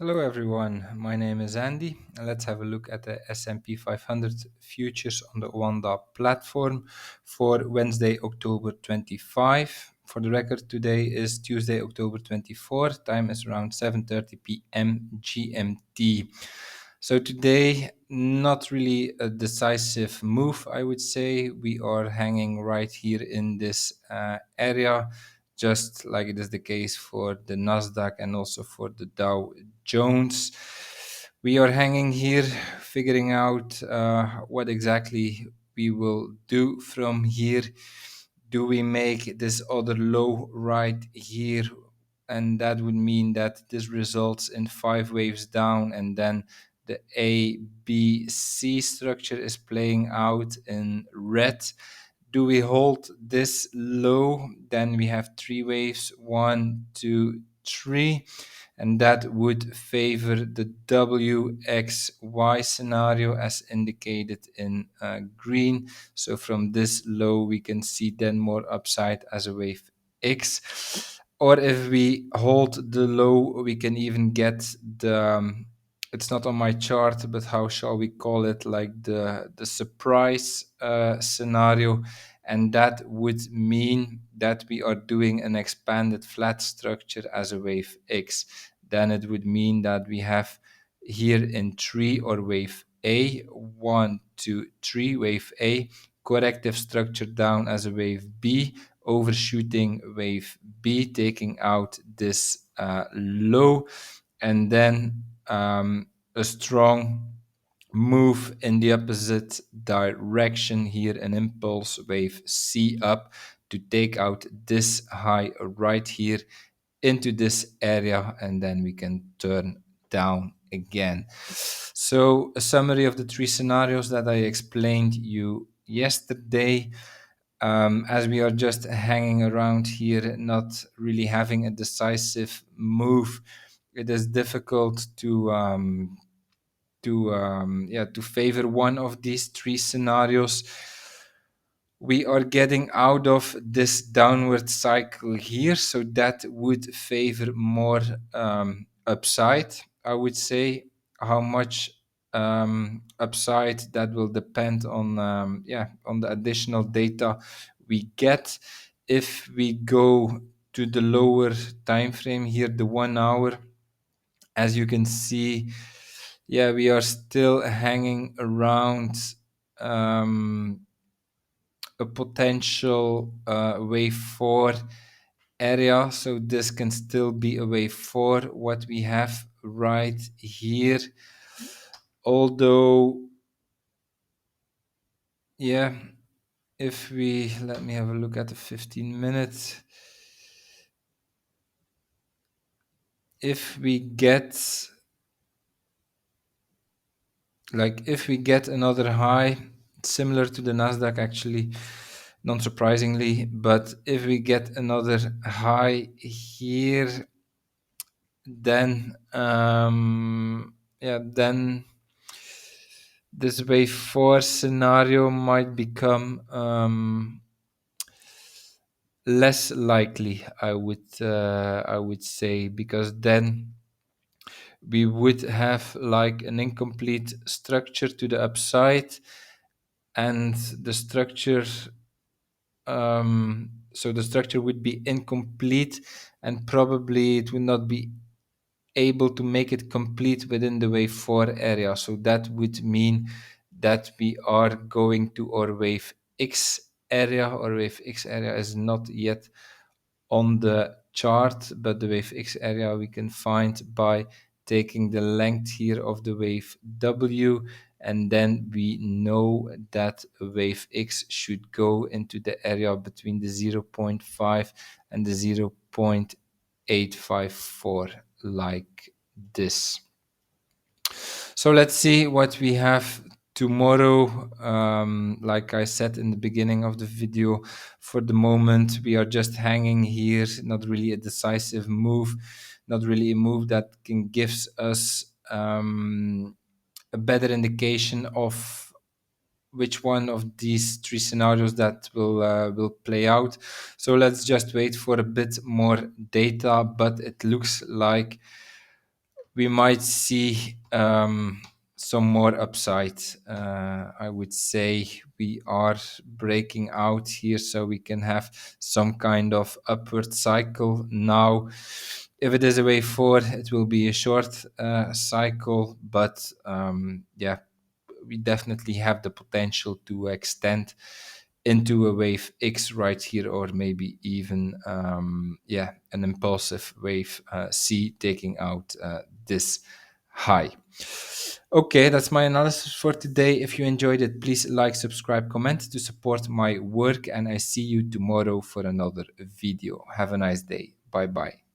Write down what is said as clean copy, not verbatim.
Hello everyone, my name is Andy and let's have a look at the S&P 500 futures on the Wanda platform for Wednesday, October 25. For the record, today is Tuesday, October 24. Time is around 7:30 p.m. GMT. So today, not really a decisive move, I would say. We are hanging right here in this area, just like it is the case for the Nasdaq and also for the Dow Jones. We are hanging here, figuring out what exactly we will do from here. Do we make this other low right here? And that would mean that this results in 5 waves down, and then the A, B, C structure is playing out in red. Do we hold this low? Then we have 3 waves, 1, 2, 3, and that would favor the WXY scenario as indicated in green. So from this low, we can see then more upside as a wave X. Or if we hold the low, we can even get the it's not on my chart, but how shall we call it, like the surprise scenario, and that would mean that we are doing an expanded flat structure as a wave X. Then it would mean that we have here in 3 or wave A, 1, 2, 3, wave A, corrective structure down as a wave B, overshooting wave B, taking out this low, and then a strong move in the opposite direction here, an impulse wave C up to take out this high right here into this area, and then we can turn down again. So a summary of the 3 scenarios that I explained you yesterday. As we are just hanging around here, not really having a decisive move, it is difficult to favor one of these 3 scenarios. We are getting out of this downward cycle here, so that would favor more upside, I would say. How much upside, that will depend on on the additional data we get. If we go to the lower time frame here, the 1 hour, as you can see, we are still hanging around a potential wave 4 area, so this can still be a wave 4 what we have right here. Although if we let me have a look at the 15 minutes, if we get another high similar to the Nasdaq, actually, not surprisingly, but if we get another high here, then then this wave 4 scenario might become less likely, I would say, because then we would have like an incomplete structure to the upside, and the structure so the structure would be incomplete, and probably it would not be able to make it complete within the wave 4 area. So that would mean that we are going to our wave X area. Our wave X area is not yet on the chart, but the wave X area we can find by taking the length here of the wave W, and then we know that wave X should go into the area between the 0.5 and the 0.854, like this. So let's see what we have tomorrow. Like I said in the beginning of the video, for the moment we are just hanging here, not really a decisive move, not really a move that can gives us a better indication of which one of these 3 scenarios that will play out. So let's just wait for a bit more data, but it looks like we might see some more upside. I would say we are breaking out here, so we can have some kind of upward cycle now. If it is a wave 4, it will be a short cycle, but yeah, we definitely have the potential to extend into a wave X right here, or maybe even yeah, an impulsive wave C taking out this high. Okay, that's my analysis for today. If you enjoyed it, please like, subscribe, comment to support my work, and I see you tomorrow for another video. Have a nice day. Bye bye.